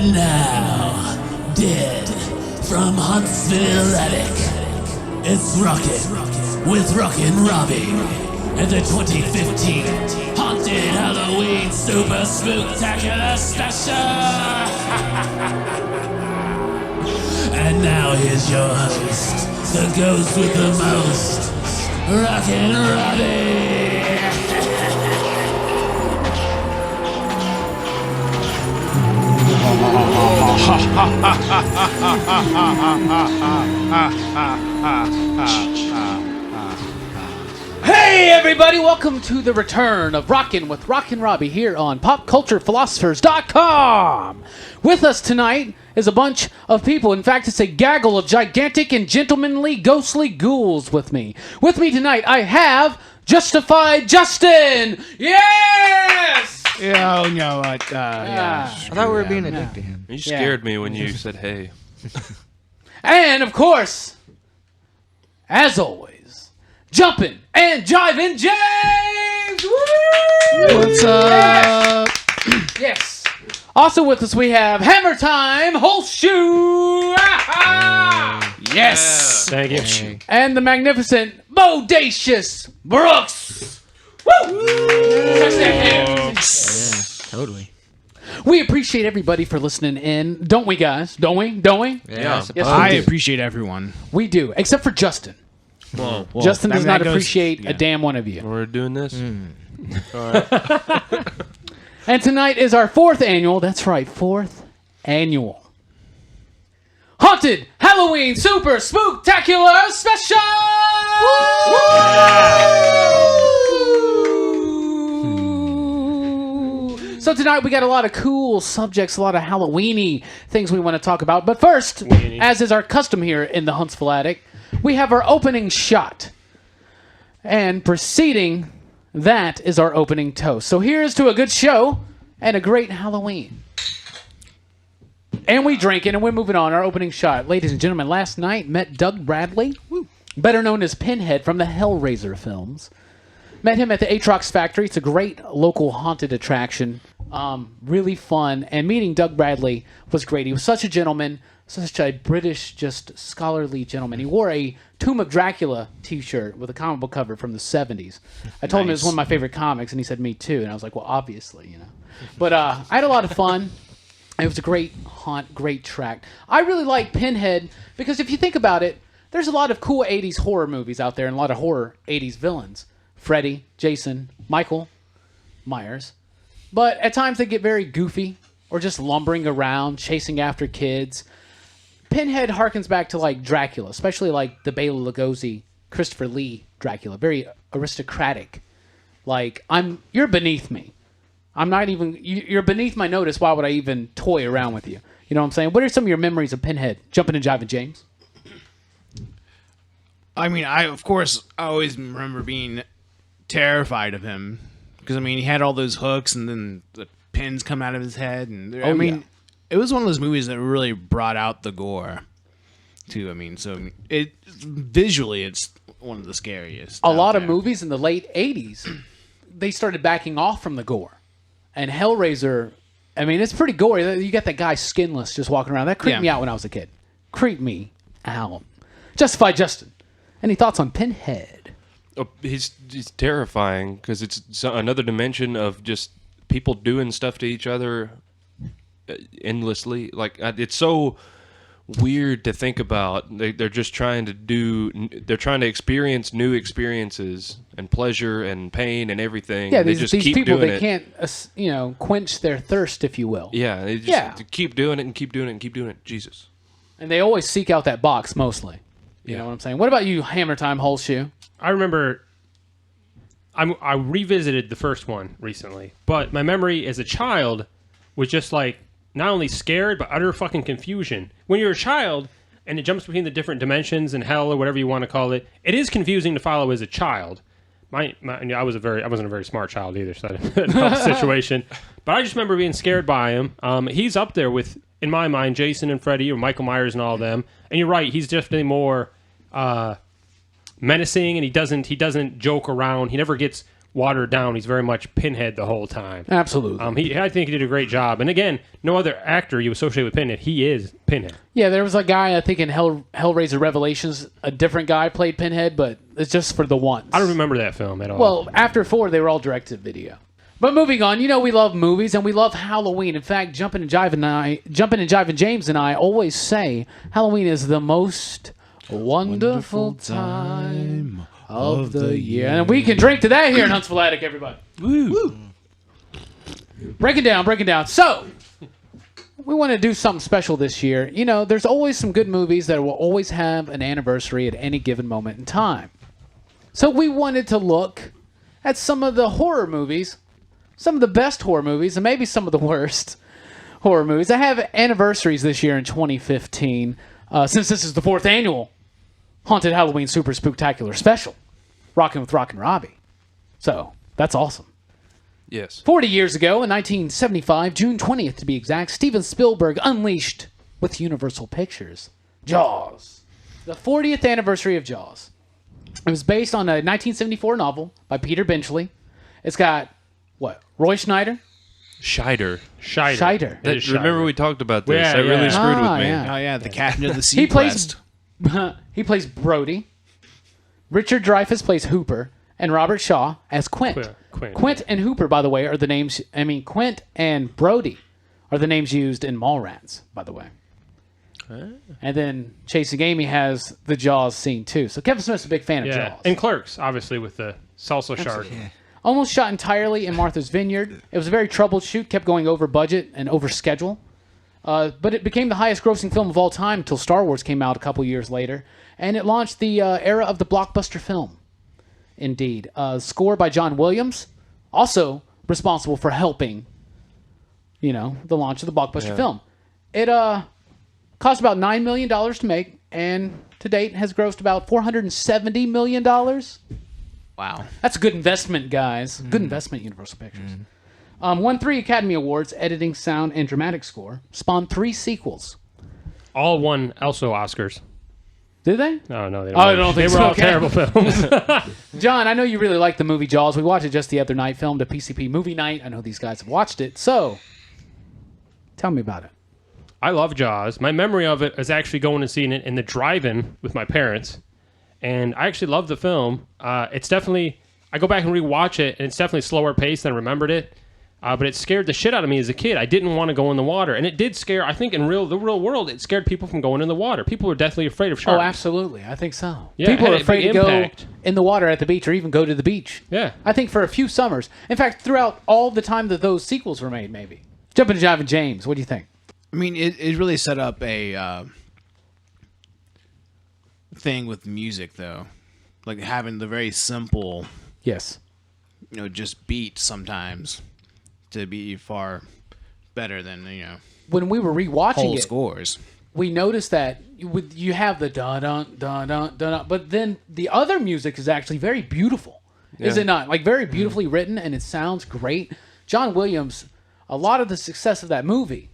And now, dead from Huntsville attic, it's Rockin' with Rockin Robbie and the 2015 Haunted Halloween Super Spooktacular Special. And now here's your host, the ghost with the most, Rockin Robbie. Hey everybody, welcome to the return of Rockin' with Rockin Robbie here on PopCulturePhilosophers.com. With us tonight is a bunch of people. In fact, it's a gaggle of gigantic and gentlemanly ghostly ghouls with me. With me tonight, I have Justified Justin! Yes! Yeah, oh, no, yeah. I thought we were being a dick to him. You scared me when you said hey. And, of course, as always, Jumpin and Jivin James! Woo! What's up? Yes. Also with us we have Hammertime, Holshoe! Yes. Thank you. Hey. And the magnificent Bodacious Brooks! Woo! Touch that hand. Yeah, totally. We appreciate everybody for listening in. Don't we, guys? Don't we? Don't we? Yeah. Yes, we I do. appreciate everyone. We do. Except for Justin. Well, Justin does not that goes- appreciate yeah. a damn one of you. We're doing this? And tonight is our fourth annual, that's right, fourth annual Haunted Halloween Super Spooktacular Special! So tonight we got a lot of cool subjects, a lot of Halloween-y things we want to talk about. But first, as is our custom here in the Huntsville Attic, we have our opening shot. And preceding that is our opening toast. So here's to a good show and a great Halloween. And we drinking and we're moving on. Our opening shot. Ladies and gentlemen, last night met Doug Bradley, better known as Pinhead from the Hellraiser films. Met him at the Atrox Factory. It's a great local haunted attraction. Really fun. And meeting Doug Bradley was great. He was such a gentleman, such a British, just scholarly gentleman. He wore a Tomb of Dracula t-shirt with a comic book cover from the 70s. I told him it was one of my favorite comics, and he said, me too. And I was like, well, obviously, you know. But I had a lot of fun. It was a great haunt, great track. I really like Pinhead because if you think about it, there's a lot of cool 80s horror movies out there and a lot of horror 80s villains. Freddy, Jason, Michael Myers. But at times they get very goofy or just lumbering around, chasing after kids. Pinhead harkens back to like Dracula, especially like the Bela Lugosi, Christopher Lee Dracula. Very aristocratic. Like, you're beneath me. I'm not even, you're beneath my notice. Why would I even toy around with you? You know what I'm saying? What are some of your memories of Pinhead? Jumpin' and Jivin' James? I mean, I always remember being terrified of him because I mean he had all those hooks and then the pins come out of his head and I mean it was one of those movies that really brought out the gore too. I mean, so visually it's one of the scariest. A lot of movies in the late 80s, they started backing off from the gore. And Hellraiser, I mean, it's pretty gory. You got that guy skinless just walking around. That creeped me out when I was a kid. Creeped me out. Justified Justin. Any thoughts on Pinhead? Oh, he's terrifying because it's another dimension of just people doing stuff to each other endlessly. Like, it's so weird to think about. They're just trying to experience new experiences and pleasure and pain and everything. Yeah, they these keep people, doing they can't, quench their thirst, if you will. Yeah, they just keep doing it and keep doing it and keep doing it. Jesus. And they always seek out that box, mostly. You know what I'm saying? What about you, Hammertime, Holshoe? I remember I revisited the first one recently, but my memory as a child was just like not only scared, but utter fucking confusion. When you're a child and it jumps between the different dimensions and hell or whatever you want to call it, it is confusing to follow as a child. I wasn't a very smart child either, so that didn't help the situation. But I just remember being scared by him. He's up there with, in my mind, Jason and Freddy or Michael Myers and all of them. And you're right, he's definitely more menacing, and he doesn't joke around. He never gets watered down. He's very much Pinhead the whole time. Absolutely. I think he did a great job. And again, no other actor you associate with Pinhead. He is Pinhead. Yeah, there was a guy, I think, in Hellraiser Revelations, a different guy played Pinhead, but it's just for the once. I don't remember that film at all. Well, after 4, they were all direct-to-video. But moving on, we love movies and we love Halloween. In fact, Jumpin' and Jivin James and I always say Halloween is the most wonderful time of the year. And we can drink to that here in Huntsville Attic, everybody. Woo. Break it down. So, we want to do something special this year. There's always some good movies that will always have an anniversary at any given moment in time. So we wanted to look at some of the horror movies, some of the best horror movies, and maybe some of the worst horror movies. I have anniversaries this year in 2015, since this is the 4th annual Haunted Halloween Super Spooktacular Special, Rockin' Robbie. So, that's awesome. Yes. 40 years ago, in 1975, June 20th to be exact, Steven Spielberg unleashed with Universal Pictures Jaws. The 40th anniversary of Jaws. It was based on a 1974 novel by Peter Benchley. It's got, Roy Scheider? Scheider. Scheider. We talked about this. Yeah, That really screwed with me. yeah. Oh yeah, the captain of the sea He quest. He plays Brody. Richard Dreyfuss plays Hooper. And Robert Shaw as Quint. Quint and Hooper, by the way, are the names... Quint and Brody are the names used in Mallrats, by the way. And then Chasing Amy has the Jaws scene, too. So Kevin Smith's a big fan of Jaws. And Clerks, obviously, with the salsa shark. Yeah. Almost shot entirely in Martha's Vineyard. It was a very troubled shoot, kept going over budget and over schedule. But it became the highest grossing film of all time until Star Wars came out a couple years later. And it launched the era of the blockbuster film. Indeed. Score by John Williams, also responsible for helping, the launch of the blockbuster film. It cost about $9 million to make, and to date has grossed about $470 million. Wow. That's a good investment, guys. Good investment, Universal Pictures. Won 3 Academy Awards, editing, sound, and dramatic score. Spawned 3 sequels. All won also Oscars. Did they? Oh, no, they don't. I don't think they were so. all Okay. terrible films. John, I know you really like the movie Jaws. We watched it just the other night, filmed a PCP movie night. I know these guys have watched it. So, tell me about it. I love Jaws. My memory of it is actually going and seeing it in the drive-in with my parents. And I actually love the film. It's definitely... I go back and rewatch it, and it's definitely slower paced than I remembered it. But it scared the shit out of me as a kid. I didn't want to go in the water. And it did scare... I think in the real world, it scared people from going in the water. People were deathly afraid of sharks. Oh, absolutely. I think so. Yeah, People it are had a afraid to big go impact. in the water at the beach or even go to the beach. Yeah. I think for a few summers. In fact, throughout all the time that those sequels were made, maybe. Jumpin' and Jivin James, what do you think? I mean, it really set up a thing with music, though. Like having the very simple, Yes. Just beat sometimes to be far better than, When we were rewatching whole it, scores. we noticed that you have the dun dun dun dun, but then the other music is actually very beautiful, is it not? Like very beautifully written, and it sounds great. John Williams, a lot of the success of that movie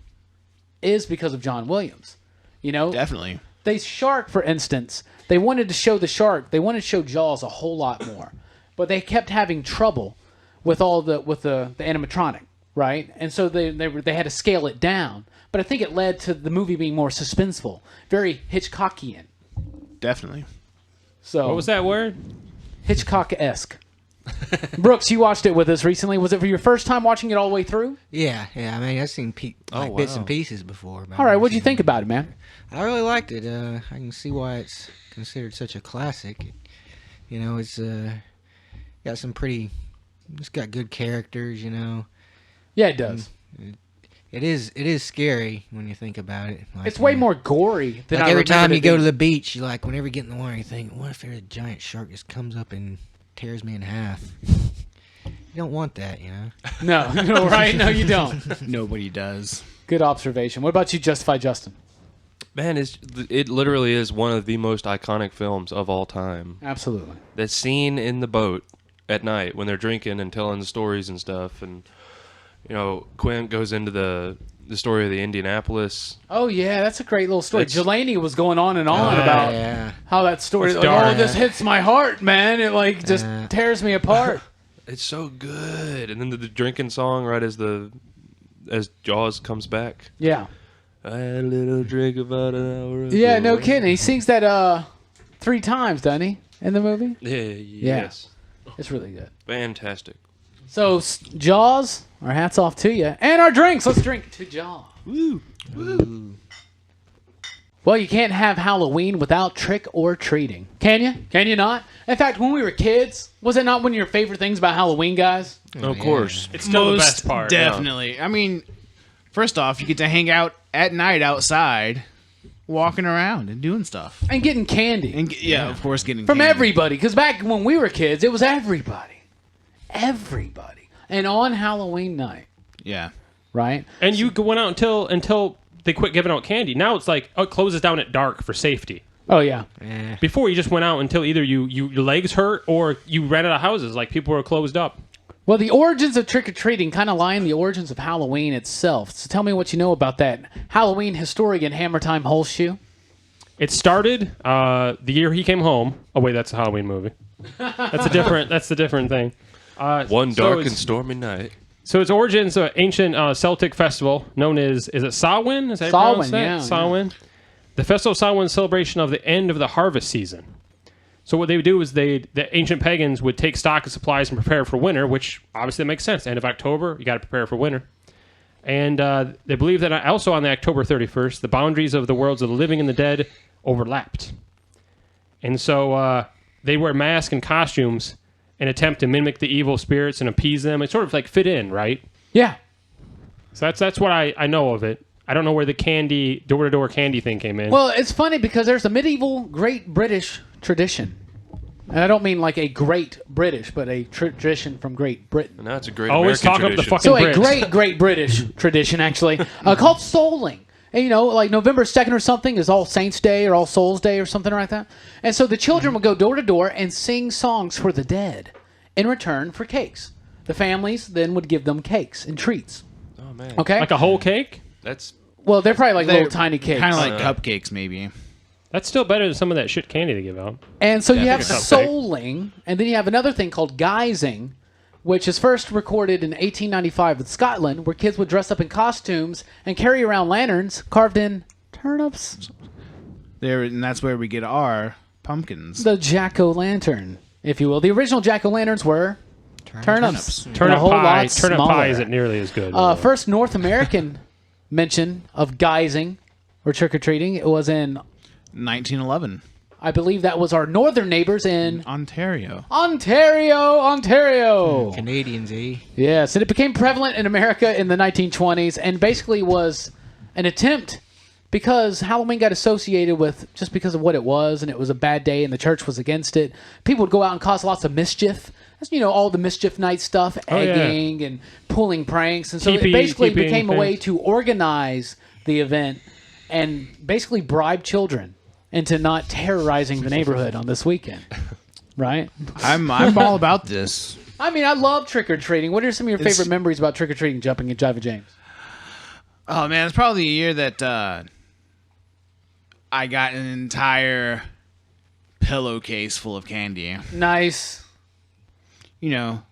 is because of John Williams. Definitely. Shark, for instance, they wanted to show the shark. They wanted to show Jaws a whole lot more, but they kept having trouble with the animatronic, right? And so they had to scale it down. But I think it led to the movie being more suspenseful, very Hitchcockian. Definitely. So What was that word? Hitchcock-esque. Brooks, you watched it with us recently. Was it for your first time watching it all the way through? Yeah. I mean, I've seen bits and pieces before. All right, what'd you think about it, man? I really liked it. I can see why it's considered such a classic. It's got some pretty... It's got good characters, Yeah, it does. It is scary when you think about it. Like, It's way more gory than I every time remembered you it go to being. the beach, whenever you get in the water, you think, what if there's a giant shark just comes up and tears me in half? You don't want that, No, right? No, you don't. Nobody does. Good observation. What about you, Justify Justin? Man, it literally is one of the most iconic films of all time. Absolutely. That scene in the boat at night when they're drinking and telling stories and stuff, and Quint goes into the story of the Indianapolis. Oh yeah, that's a great little story. Jelani was going on and on know? about Yeah. how that story. It's Like, dark. this hits my heart, man. It just tears me apart. It's so good. And then the drinking song right as Jaws comes back. Yeah. I had a little drink about an hour ago. Yeah, no kidding. He sings that 3 times, doesn't he, in the movie? Yes. It's really good. Fantastic. So, Jaws, our hats off to you. And our drinks. Let's drink to Jaws. Woo. Woo. Well, you can't have Halloween without trick or treating. Can you? Can you not? In fact, when we were kids, was it not one of your favorite things about Halloween, guys? Of course. It's still the best part. Definitely. I mean, first off, you get to hang out at night outside, walking around and doing stuff. And getting candy. And of course, getting From candy. everybody. Because back when we were kids, it was everybody. Everybody. And on Halloween night, Yeah. right? And you went out until they quit giving out candy. Now it's like, it closes down at dark for safety. Oh, yeah. Before, you just went out until either your legs hurt or you ran out of houses. Like, people were closed up. Well, the origins of trick-or-treating kind of lie in the origins of Halloween itself. So tell me what you know about that. Halloween historian Hammertime Holshoe. It started the year he came home. Oh, wait, that's a Halloween movie. That's a different thing. One so dark it's- and stormy night. So its origins are ancient Celtic festival known as, is it Samhain? Is that how you pronounce Samhain, that? yeah. Samhain. The festival of Samhain is celebration of the end of the harvest season. So what they would do is the ancient pagans would take stock of supplies and prepare for winter, which obviously makes sense. End of October, you got to prepare for winter. And they believe that also on the October 31st, the boundaries of the worlds of the living and the dead overlapped. And so they wear masks and costumes and attempt to mimic the evil spirits and appease them. It sort of like fit in, right? Yeah. So that's what I know of it. I don't know where the candy, door-to-door candy thing came in. Well, it's funny because there's a medieval Great British tradition. And I don't mean like a Great British, but a tradition from Great Britain. Now it's a great Always American talk up the tradition. fucking So a Brits. Great British tradition, actually, called souling. And, you know, like November 2nd or something is All Saints Day or All Souls Day or something like that. And so the children would go door to door and sing songs for the dead in return for cakes. The families then would give them cakes and treats. Oh, man. Okay? Like a whole cake? That's Well, they're probably like They're little tiny cakes. Kind of like cupcakes, maybe. That's still better than some of that shit candy they give out. And so you have think it's cupcake. souling, and then you have another thing called guising, which is first recorded in 1895 in Scotland, where kids would dress up in costumes and carry around lanterns carved in turnips. There, and that's where we get our pumpkins. The jack-o'-lantern, if you will. The original jack-o'-lanterns were turnips. And a Turnip whole pie. lot Turnip smaller. pie isn't nearly as good. First North American mention of guising or trick-or-treating, it was in, 1911, I believe that was our northern neighbors in Ontario. Ontario. Canadians, eh? Yes, and it became prevalent in America in the 1920s and basically was an attempt because Halloween got associated with just because of what it was, and it was a bad day and the church was against it. People would go out and cause lots of mischief. That's, you know, all the mischief night stuff, egging and pulling pranks. And so it basically TPing became a way things. to organize the event and basically bribe children into not terrorizing the neighborhood on this weekend. Right? I'm all about this. I mean, I love trick-or-treating. What are some of your favorite memories about trick-or-treating, Jumping, and Jivin James? Oh man, it's probably a year that I got an entire pillowcase full of candy. Nice. You know,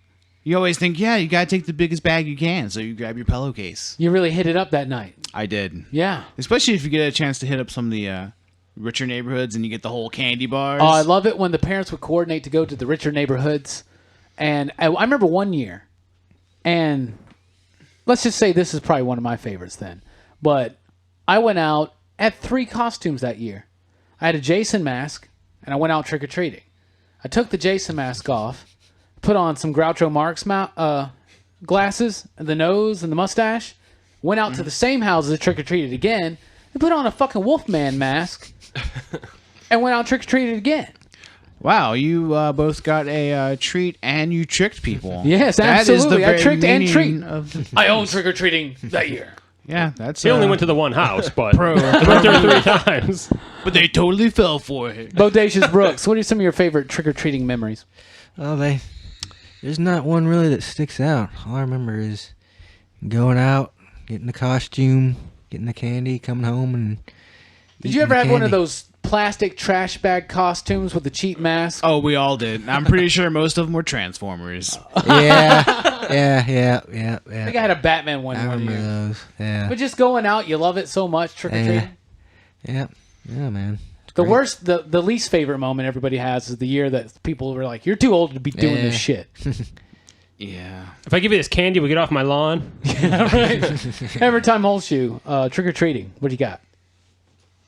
you always think, yeah, you gotta take the biggest bag you can, so you grab your pillowcase. You really hit it up that night. I did, Yeah. especially if you get a chance to hit up some of the richer neighborhoods and you get the whole candy bars. Oh, I love it when the parents would coordinate to go to the richer neighborhoods. And I remember one year, and let's just say this is probably one of my favorites then, but I went out at 3 costumes that year. I had a Jason mask, and I went out trick-or-treating. I took the Jason mask off, put on some Groucho Marx glasses, and the nose and the mustache, went out to the same houses that trick-or-treated again, and put on a fucking Wolfman mask, and went out trick-or-treated again. Wow, you both got a treat and you tricked people. Yes, That is absolutely. the I very tricked and meaning treat. of- I own trick-or-treating that year. yeah, that's He only went to the one house, but pro. he went there 3 times. But they totally fell for it. Bodacious Brooks, what are some of your favorite trick-or-treating memories? Oh, there's not one really that sticks out. All I remember is going out, getting the costume, getting the candy, coming home, and Did you ever have one of candy. those plastic trash bag costumes with the cheap mask? Oh, we all did. I'm pretty sure most of them were Transformers. Yeah. I think I had a Batman one. I one remember year. those. Yeah. But just going out, you love it so much, trick or treating. Yeah, man. The worst, the least favorite moment everybody has is the year that people were like, "You're too old to be doing this shit." Yeah. If I give you this candy, we get off my lawn. Right. Hammertime Holshoe, trick or treating. What do you got?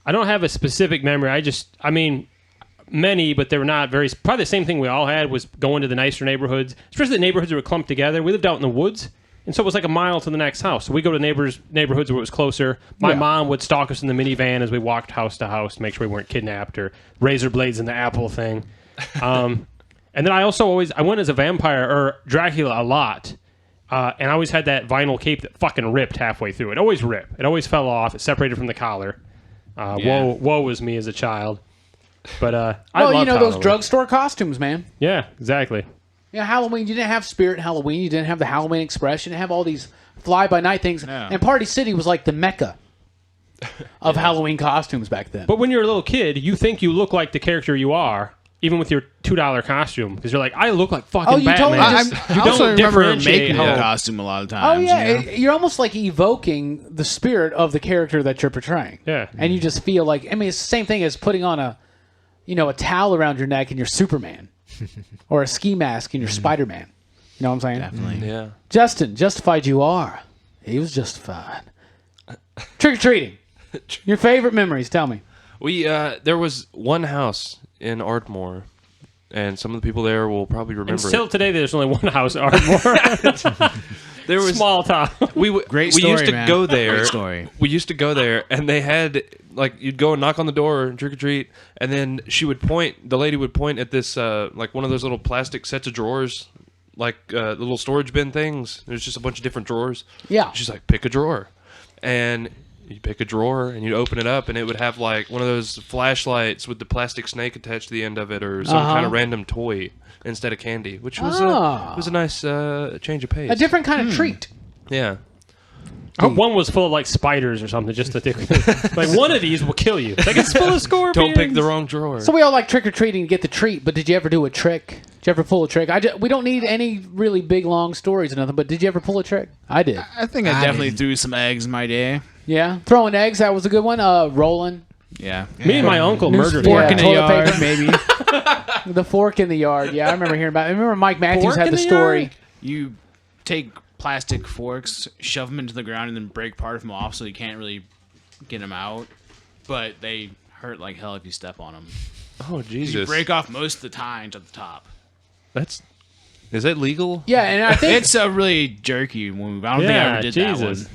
I don't have a specific memory. I mean, many, but they were not very. Probably the same thing we all had was going to the nicer neighborhoods, especially the neighborhoods that were clumped together. We lived out in the woods, and so it was like a mile to the next house. So we go to neighborhoods where it was closer. My mom would stalk us in the minivan as we walked house to house to make sure we weren't kidnapped or razor blades in the apple thing. And then I went as a vampire or Dracula a lot. And I always had that vinyl cape that fucking ripped halfway through. It always ripped. It always fell off. It separated from the collar. Woe was me as a child. But I loved those Halloween. drugstore costumes, man. Yeah, exactly. Yeah, Halloween. You didn't have Spirit Halloween. You didn't have the Halloween Express. You didn't have all these fly-by-night things. No. And Party City was like the mecca of Halloween costumes back then. But when you're a little kid, you think you look like the character you are, even with your $2 costume, because you're like, I look like fucking you Batman. totally I you also don't remember differentiate making how- the costume a lot of Oh times. yeah, you know? you're almost like evoking the spirit of the character that you're portraying. Yeah. And you just feel like it's the same thing as putting on a towel around your neck and you're Superman, or a ski mask and you're Spider-Man. You know what I'm saying? Definitely. Yeah. Justin, justified you are. He was justified. Trick or treating. Your favorite memories? Tell me. We there was one house in Ardmore, and some of the people there will probably remember. And still it. today, there's only one house in Ardmore. There was Small town. Great we story, used to man. go there. Great story. We used to go there, and they had you'd go and knock on the door, trick or treat, and then the lady would point at this one of those little plastic sets of drawers, little storage bin things. There's just a bunch of different drawers. Yeah. She's like, pick a drawer, and you pick a drawer and you'd open it up, and it would have one of those flashlights with the plastic snake attached to the end of it, or some kind of random toy instead of candy, which was was a nice change of pace. A different kind of treat. Yeah. I hope one was full of spiders or something, just to like one of these will kill you. Like it's full of scorpions. Don't pick the wrong drawer. So we all like trick or treating to get the treat, but did you ever do a trick? Did you ever pull a trick? We don't need any really big long stories or nothing, but did you ever pull a trick? I did. I think I definitely threw some eggs in my day. Yeah, throwing eggs, that was a good one. Rolling. Yeah. Me and my uncle murdered fork him. in the Toilet yard. paper, maybe. The fork in the yard. Yeah, I remember hearing about it. I remember Mike Matthews Fork had in the the story. yard? You take plastic forks, shove them into the ground, and then break part of them off so you can't really get them out. But they hurt like hell if you step on them. Oh Jesus! You break off most of the tines at the top. Is that legal? Yeah, and I think It's a really jerky move. I don't think I ever did that Jesus. one.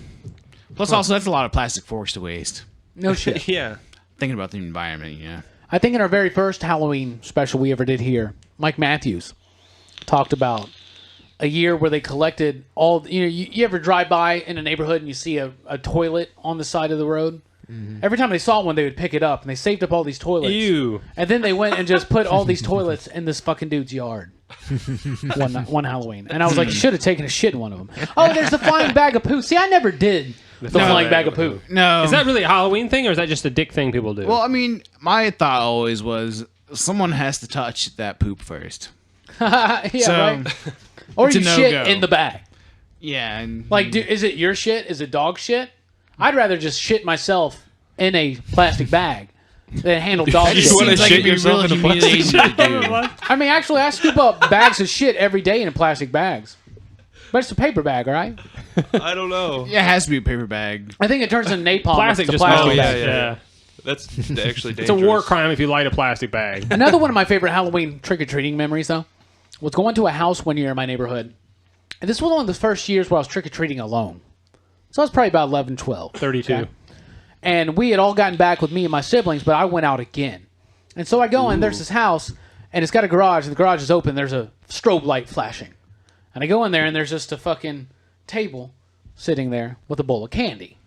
Plus, also, that's a lot of plastic forks to waste. no shit. Yeah. Thinking about the environment, yeah. I think in our very first Halloween special we ever did here, Mike Matthews talked about a year where they collected all. You ever drive by in a neighborhood and you see a toilet on the side of the road? Mm-hmm. Every time they saw one, they would pick it up, and they saved up all these toilets. Ew. And then they went and just put all these toilets in this fucking dude's yard. one Halloween. And I was like, you should have taken a shit in one of them. Oh, there's the flying bag of poo. See, I never did the flying bag of poo. No. Is that really a Halloween thing, or is that just a dick thing people do? Well, I mean, my thought always was someone has to touch that poop first. Yeah, So, right. Or it's a you shit no-go. in the bag. Yeah. And Like, is it your shit? Is it dog shit? I'd rather just shit myself in a plastic bag than handle dog it shit. wanna seems like shit it'd be yourself real in a plastic humiliating to do. I mean, actually, I scoop up bags of shit every day in plastic bags. But it's a paper bag, all right? I don't know. Yeah, it has to be a paper bag. I think it turns into napalm. plastic It's a just plastic Oh, yeah, bag. yeah. That's actually dangerous. It's a war crime if you light a plastic bag. Another one of my favorite Halloween trick-or-treating memories, though, was going to a house one year in my neighborhood. And this was one of the first years where I was trick-or-treating alone. So I was probably about 11, 12. 32. okay? And we had all gotten back with me and my siblings, but I went out again. And so I go in, there's this house, and it's got a garage, and the garage is open, there's a strobe light flashing. And I go in there, and there's just a fucking table sitting there with a bowl of candy.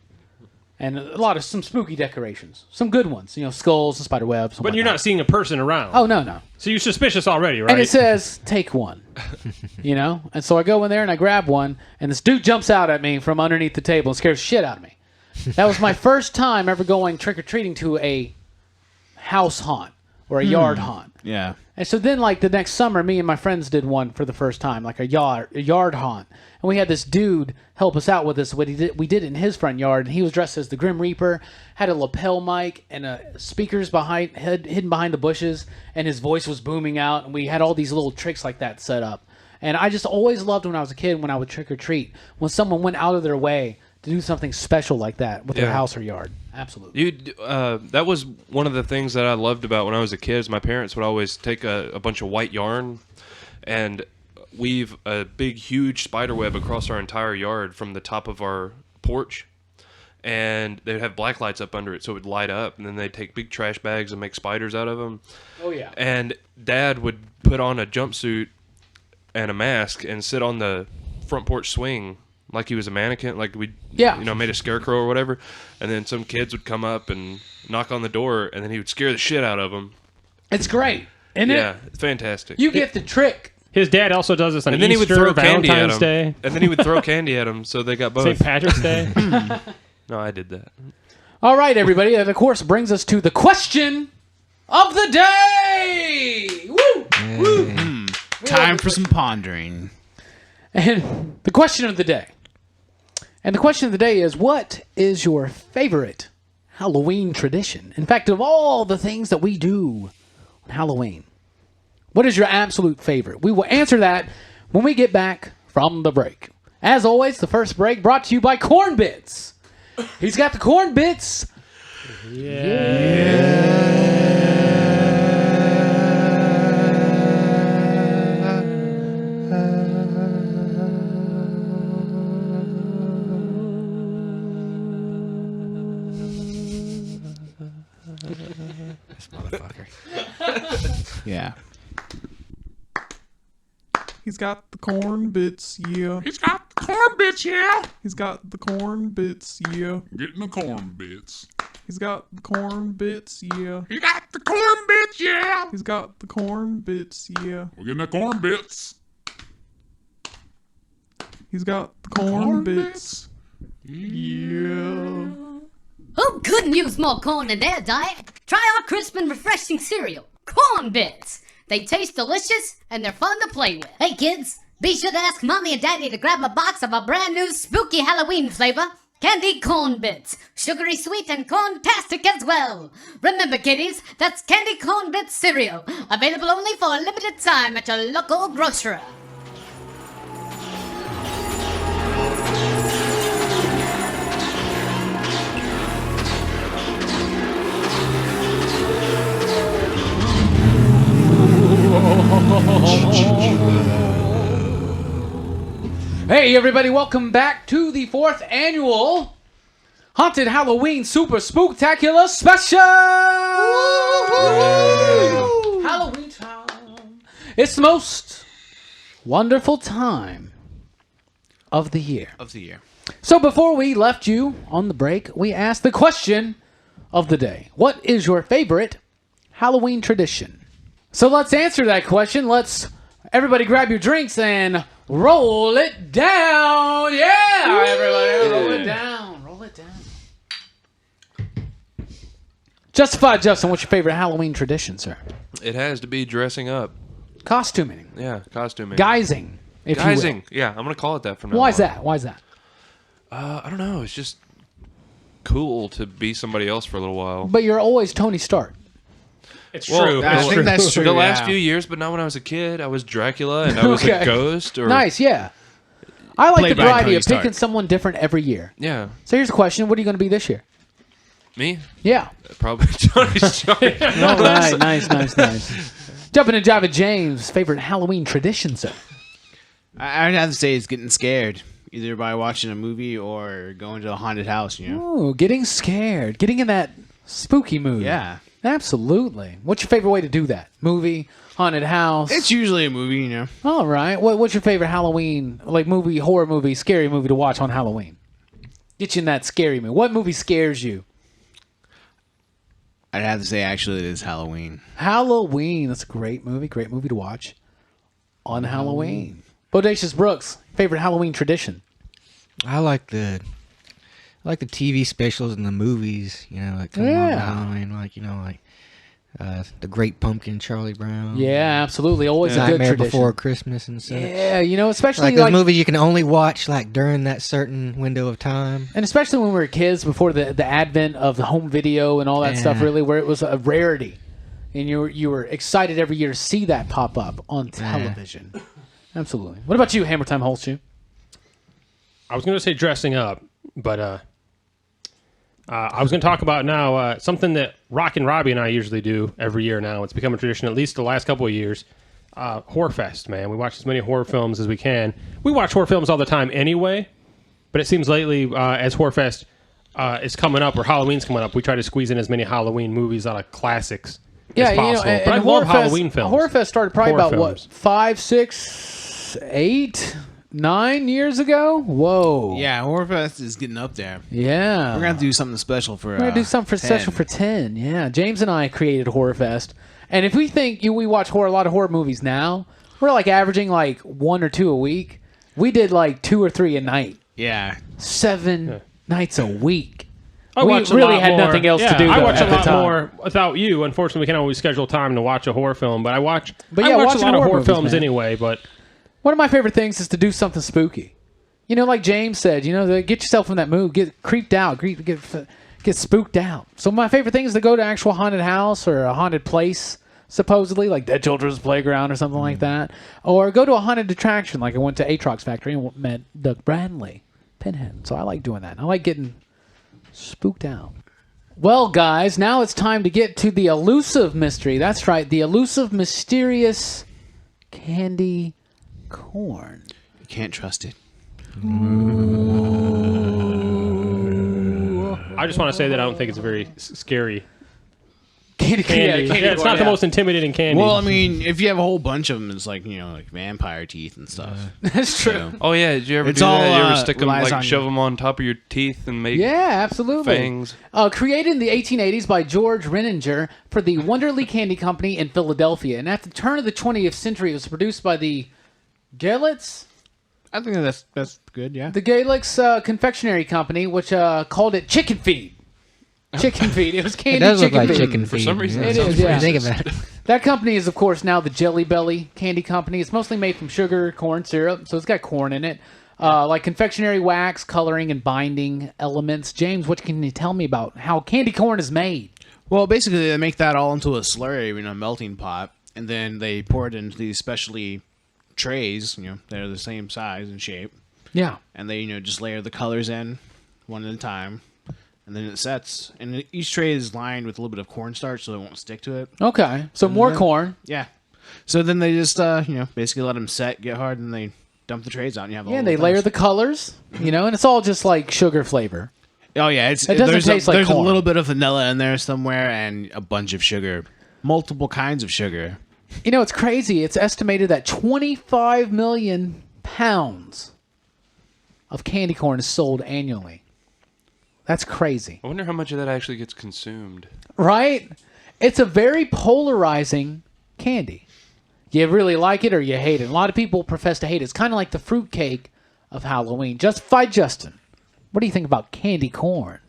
And some spooky decorations. Some good ones, skulls and spider webs. But you're not seeing a person around. Oh, no. So you're suspicious already, right? And it says, take one. And so I go in there and I grab one, and this dude jumps out at me from underneath the table and scares the shit out of me. That was my first time ever going trick-or-treating to a house haunt or a yard haunt. Yeah. And so then, like, the next summer, me and my friends did one for the first time, like a yard haunt. And we had this dude help us out with this. We did it in his front yard, and he was dressed as the Grim Reaper, had a lapel mic and speakers hidden behind the bushes, and his voice was booming out, and we had all these little tricks like that set up. And I just always loved when I was a kid, when I would trick or treat, when someone went out of their way to do something special like that with their house or yard. Absolutely. That was one of the things that I loved about when I was a kid. Is my parents would always take a bunch of white yarn and weave a big, huge spider web across our entire yard from the top of our porch. And they'd have black lights up under it so it would light up. And then they'd take big trash bags and make spiders out of them. Oh, yeah. And Dad would put on a jumpsuit and a mask and sit on the front porch swing like he was a mannequin, like we made a scarecrow or whatever. And then some kids would come up and knock on the door, and then he would scare the shit out of them. It's great, isn't it? Yeah, it's fantastic. You get the trick. His dad also does this on and then Easter, he would throw candy at Valentine's him. Day. And then he would throw candy at him, so they got both. St. Patrick's Day. No, I did that. All right, everybody. That, of course, brings us to the question of the day. Woo! Woo! Time for some pondering. And the question of the day. And the question of the day is, what is your favorite Halloween tradition? In fact, of all the things that we do on Halloween, what is your absolute favorite? We will answer that when we get back from the break. As always, the first break brought to you by Corn Bits. He's got the Corn Bits. This motherfucker. Yeah. He's got the corn bits, yeah. He's got the corn bits, yeah. He's got the corn bits, yeah. Getting the corn bits. He's got the corn bits, yeah. He got the corn bits, yeah. He's got the corn bits, yeah. We're getting the corn bits. He's got the corn bits. Yeah. Who couldn't use more corn in their diet? Try our crisp and refreshing cereal, Corn Bits. They taste delicious and they're fun to play with. Hey kids, be sure to ask Mommy and Daddy to grab a box of a brand new spooky Halloween flavor, Candy Corn Bits. Sugary sweet and corn-tastic as well. Remember kiddies, that's Candy Corn Bits cereal. Available only for a limited time at your local grocery. Hey, everybody, welcome back to the 4th annual Haunted Halloween Super Spooktacular Special! Halloween time. It's the most wonderful time of the year. So before we left you on the break, we asked the question of the day. What is your favorite Halloween tradition? So let's answer that question. Let's everybody grab your drinks and roll it down. Yeah, everybody, roll it down. Roll it down. Justified Justin, what's your favorite Halloween tradition, sir? It has to be dressing up. Costuming. Yeah, costuming. Guising, if you will. Guising. Yeah, I'm going to call it that from now on. Why is that? Why is that? I don't know. It's just cool to be somebody else for a little while. But you're always Tony Stark. It's true. I think that's true. The last yeah. few years, but not when I was a kid. I was Dracula and I was a ghost. Or Nice, yeah. I like Played the by variety Tony of picking Stark. someone different every year. Yeah. So here's the question. What are you going to be this year? Me? Yeah. Probably Tony Stark. All right. Nice. Jumpin and Jivin James' favorite Halloween tradition, sir. I'd have to say it's getting scared, either by watching a movie or going to a haunted house, you know? Ooh, getting scared. Getting in that spooky mood. Yeah. Absolutely. What's your favorite way to do that? Movie, haunted house? It's usually a movie, you know? All right. What's your favorite Halloween, like movie, horror movie, scary movie to watch on Halloween? Get you in that scary mood. What movie scares you? I'd have to say, actually, it is Halloween. Halloween. That's a great movie to watch on Halloween. Bodacious Brooks, favorite Halloween tradition? I like the TV specials and the movies, you know, that come on Yeah. Halloween, like, you know, like The Great Pumpkin, Charlie Brown. Yeah, absolutely. Always a good Nightmare tradition. Before Christmas and such. Yeah, you know, especially Like those like movies you can only watch like during that certain window of time. and especially when we were kids before the advent of the home video and all that stuff, Yeah. really, where it was a rarity. And you were excited every year to see that pop up on television. Absolutely. What about you, Hammertime Holshoe? I was going to say dressing up, but I was going to talk about now something that Rockin Robbie and I usually do every year now. It's become a tradition, at least the last couple of years. Horror Fest, man. We watch as many horror films as we can. We watch horror films all the time anyway, but it seems lately as Horror Fest is coming up or Halloween's coming up, we try to squeeze in as many Halloween movies out of classics as possible. and But I Horror love Fest, Halloween films. Horror Fest started probably Horror about films. what 5, 6, 8, 9 years ago. Whoa. Yeah, Horrorfest is getting up there. Yeah. We're gonna do something special for. We're gonna do something for 10. special for 10. Yeah, James and I created Horror Fest, and if we think we watch a lot of horror movies now, we're like averaging like 1 or 2 a week. We did like 2 or 3 a night, Yeah, 7 nights a week. I We watch a really lot had more- nothing else to yeah, do, I though, watch at a the lot time. more without you. Unfortunately, we can't always schedule time to watch a horror film, but I watch. But I yeah, watch a watching lot of horror horror movies, films man. anyway. But One of my favorite things is to do something spooky. You know, like James said, get yourself in that mood, get creeped out, get spooked out. So my favorite thing is to go to an actual haunted house or a haunted place, supposedly, like Dead Children's Playground or something like that. Or go to a haunted attraction, like I went to Aatrox Factory and met Doug Bradley, Pinhead. So I like doing that. I like getting spooked out. Well, guys, now it's time to get to the elusive mystery. That's right, the elusive, mysterious candy corn. you can't trust it. I just want to say that I don't think it's a very scary Candy, candy. Yeah, it's not the most intimidating candy. Well, I mean, if you have a whole bunch of them, it's like like vampire teeth and stuff. That's true. So, Oh yeah, did you ever It's do all, that? You ever stick them relies like on shove you. them on top of your teeth and make Yeah, absolutely. fangs? Created in the 1880s by George Renninger for the Wonderly Candy Company in Philadelphia. And at the turn of the 20th century, it was produced by the Galitz, I think that's good. Yeah. the Galitz Confectionery Company, which called it Chicken Feed. Chicken Feed. It was It candy does look chicken like feed. chicken feed. For some reason, yeah. It sounds is, yeah. When you think about it. That company is, of course, now the Jelly Belly Candy Company. It's mostly made from sugar, corn syrup, so it's got corn in it. Like confectionery wax, coloring, and binding elements. James, what can you tell me about how candy corn is made? Well, basically, they make that all into a slurry in a melting pot, and then they pour it into these specialty trays. They're the same size and shape, Yeah. and they just layer the colors in one at a time, and then it sets. And each tray is lined with a little bit of cornstarch, so it won't stick to it. Okay. So more corn. Yeah. So then they just basically let them set, get hard, and they dump the trays out, and you have all Yeah, the they layer things. the colors, and it's all just like sugar flavor. Oh yeah, It doesn't taste like there's corn. a little bit of vanilla in there somewhere, and a bunch of sugar, multiple kinds of sugar. It's crazy. It's estimated that 25 million pounds of candy corn is sold annually. That's crazy. I wonder how much of that actually gets consumed. Right? It's a very polarizing candy. You really like it or you hate it. A lot of people profess to hate it. It's kind of like the fruitcake of Halloween. Justified Justin, what do you think about candy corn?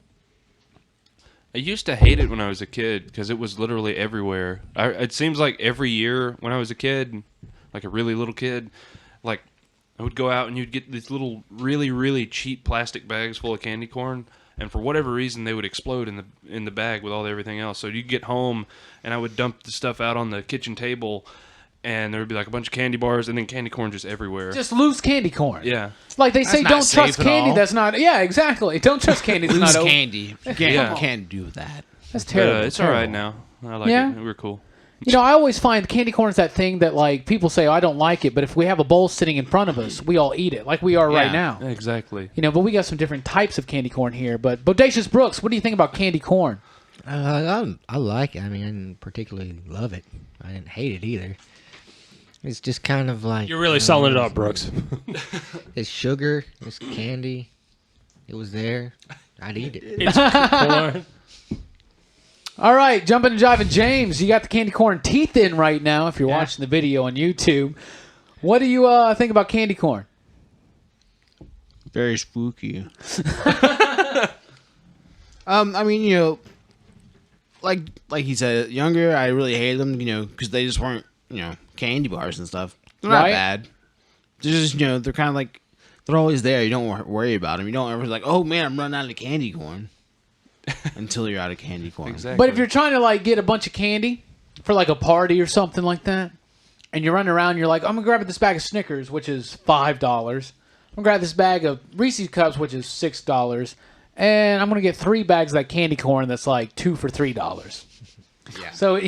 I used to hate it when I was a kid because it was literally everywhere. It seems like every year when I was a kid, like a really little kid, like I would go out and you'd get these little really, really cheap plastic bags full of candy corn. And for whatever reason, they would explode in the bag with all everything else. So you'd get home, and I would dump the stuff out on the kitchen table, and there would be like a bunch of candy bars, and then candy corn just everywhere. Just loose candy corn. Yeah. Like they say, not don't safe trust at candy all. that's not... Yeah, exactly. Don't trust candy that's Loose not... candy. You can't do that. That's But, terrible. it's all right terrible. now. I like Yeah? it. We're cool. I always find candy corn is that thing that, like, people say, oh, I don't like it, but if we have a bowl sitting in front of us, we all eat it, like we are right Yeah. now. Exactly. But we got some different types of candy corn here. But Bodacious Brooks, what do you think about candy corn? I like it. I mean, I didn't particularly love it. I didn't hate it either. It's just kind of like... you're really selling it up, Brooks. It's sugar. It's candy. It was there. I'd eat it. It's corn. All right, Jumpin' and Jivin' James, you got the candy corn teeth in right now if you're watching the video on YouTube. What do you think about candy corn? Very spooky. I mean, like he said, younger, I really hated them, because they just weren't, candy bars and stuff. They're not Right. bad. They're just, they're kind of like, they're always there. You don't worry about them. You don't ever like, oh man, I'm running out of candy corn. Until you're out of candy corn. Exactly. But if you're trying to like get a bunch of candy for like a party or something like that, and you're running around, you're like, I'm gonna grab this bag of Snickers, which is $5. I'm gonna grab this bag of Reese's Cups, which is $6, and I'm gonna get 3 bags of that candy corn that's like 2 for $3. Yeah. So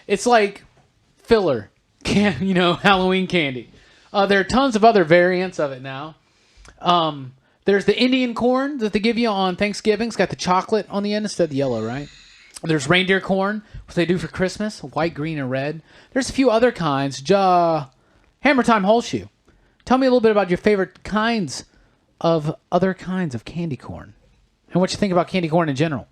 it's like filler, Halloween candy. There are tons of other variants of it now. There's the Indian corn that they give you on Thanksgiving. It's got the chocolate on the end instead of the yellow, right? There's reindeer corn, which they do for Christmas, white, green, and red. There's a few other kinds. Hammertime Holshoe. Tell me a little bit about your favorite kinds of other kinds of candy corn and what you think about candy corn in general.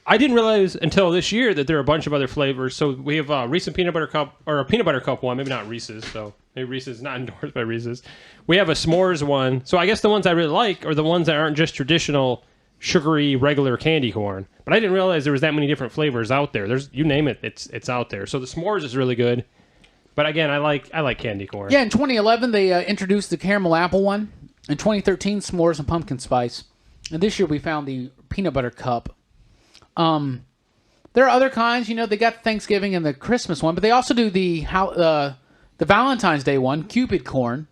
I didn't realize until this year that there are a bunch of other flavors. So we have a Reese's Peanut Butter Cup, or a Peanut Butter Cup one, maybe not Reese's, so maybe Reese's is not endorsed by Reese's. We have a s'mores one. So I guess the ones I really like are the ones that aren't just traditional sugary regular candy corn. But I didn't realize there was that many different flavors out there. There's, you name it, it's out there. So the s'mores is really good. But again, I like candy corn. Yeah, in 2011 they introduced the caramel apple one. In 2013, s'mores and pumpkin spice. And this year we found the peanut butter cup. There are other kinds, they got the Thanksgiving and the Christmas one, but they also do the Valentine's Day one, Cupid corn,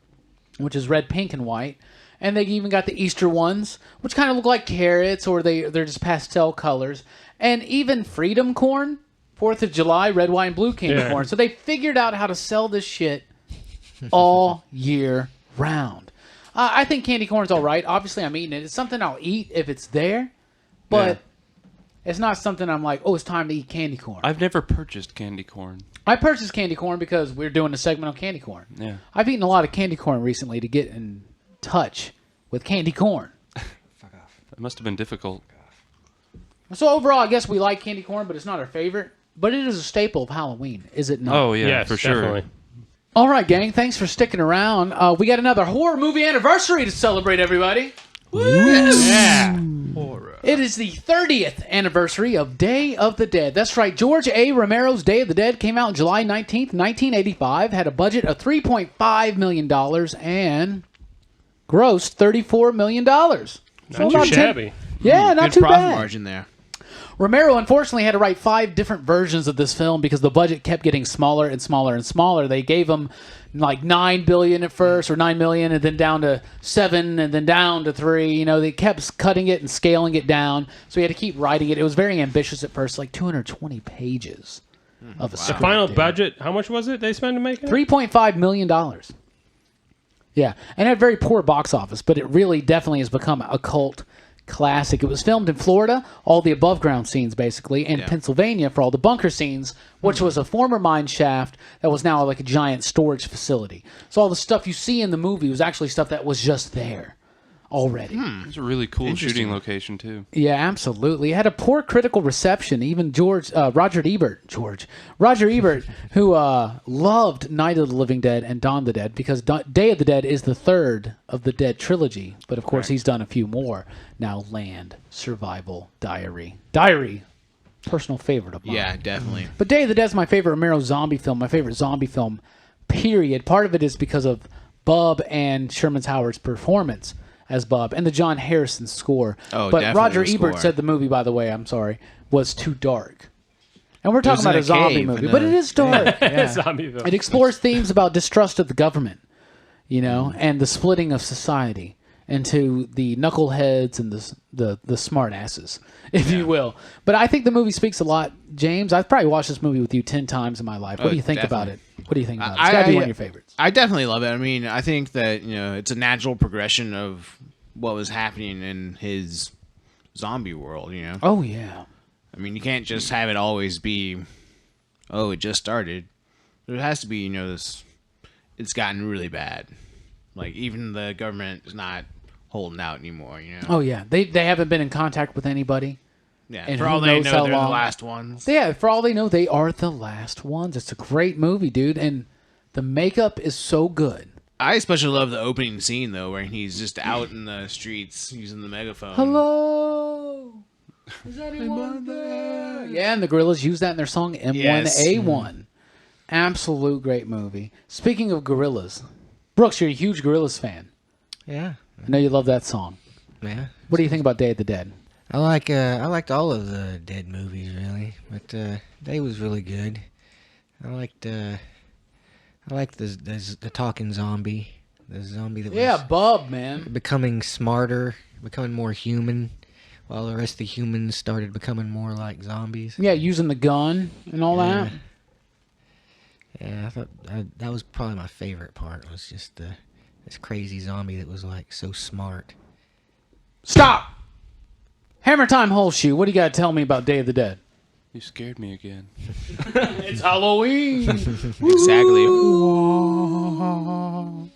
which is red, pink, and white. And they even got the Easter ones, which kind of look like carrots, or they're just pastel colors. And even Freedom corn, 4th of July, red, white, and blue candy corn. So they figured out how to sell this shit all year round. I think candy corn's all right. Obviously, I'm eating it. It's something I'll eat if it's there, but it's not something I'm like, oh, it's time to eat candy corn. I've never purchased candy corn. I purchased candy corn because we're doing a segment on candy corn. Yeah. I've eaten a lot of candy corn recently to get in touch with candy corn. It must have been difficult. So overall, I guess we like candy corn, but it's not our favorite. But it is a staple of Halloween, is it not? Oh, yeah, Yes, for sure. definitely. All right, gang. Thanks for sticking around. We got another horror movie anniversary to celebrate, everybody. Yeah. It is the 30th anniversary of Day of the Dead. That's right. George A. Romero's Day of the Dead came out on July 19th, 1985, had a budget of $3.5 million, and grossed $34 million. Not too shabby. Yeah, not Good too profit bad. margin there. Romero unfortunately had to write 5 different versions of this film because the budget kept getting smaller and smaller and smaller. They gave him like $9 billion at first, or $9 million, and then down to 7, and then down to 3. They kept cutting it and scaling it down, so he had to keep writing it. It was very ambitious at first, like 220 pages of a script. Final dude. budget, how much was it they spent to make it? $3.5 million. Yeah, and had very poor box office, but it really definitely has become a cult classic. It was filmed in Florida, all the above ground scenes basically, and Pennsylvania for all the bunker scenes, which was a former mine shaft that was now like a giant storage facility. So all the stuff you see in the movie was actually stuff that was just there already. It's a really cool shooting location, too. Yeah, absolutely. It had a poor critical reception. Even Roger Ebert, who loved Night of the Living Dead and Dawn of the Dead, because Day of the Dead is the third of the Dead trilogy. But of course, he's done a few more. Now, Land, Survival, Diary, personal favorite of mine. Yeah, definitely. But Day of the Dead is my favorite Romero zombie film. My favorite zombie film. Period. Part of it is because of Bub and Sherman Howard's performance as Bub, and the John Harrison score. Oh, but definitely Roger the Ebert score. said the movie, by the way, I'm sorry, was too dark. And we're was talking about in a a zombie cave movie, in but a- it is dark. Yeah. Zombie film. It explores themes about distrust of the government, and the splitting of society into the knuckleheads and the smart asses, if you will. But I think the movie speaks a lot. James, I've probably watched this movie with you 10 times in my life. What do you think about it? What do you think about it? It's got to be one of your favorites. I definitely love it. I mean, I think that, it's a natural progression of what was happening in his zombie world, Oh, yeah. I mean, you can't just have it always be, oh, it just started. There has to be, this, it's gotten really bad. Like, even the government is not holding out anymore, Oh, yeah. They haven't been in contact with anybody. Yeah, And for who all they knows know, how they're the long. last ones. Yeah, for all they know, they are the last ones. It's a great movie, dude. And the makeup is so good. I especially love the opening scene, though, where he's just out in the streets using the megaphone. Hello. Is anyone there? Yeah, and the Gorillaz use that in their song M1A1. Absolute great movie. Speaking of Gorillaz, Brooks, you're a huge Gorillaz fan. Yeah. I know you love that song. Yeah. What do you think about Day of the Dead? I liked all of the Dead movies really, but Day was really good. I liked the talking zombie, the zombie that was Bub, man. becoming smarter, becoming more human, while the rest of the humans started becoming more like zombies. Yeah, using the gun and all that. Yeah, I thought that was probably my favorite part. Was just this crazy zombie that was like so smart. Stop! Hammertime Holshoe, what do you got to tell me about Day of the Dead? You scared me again. It's Halloween! Exactly.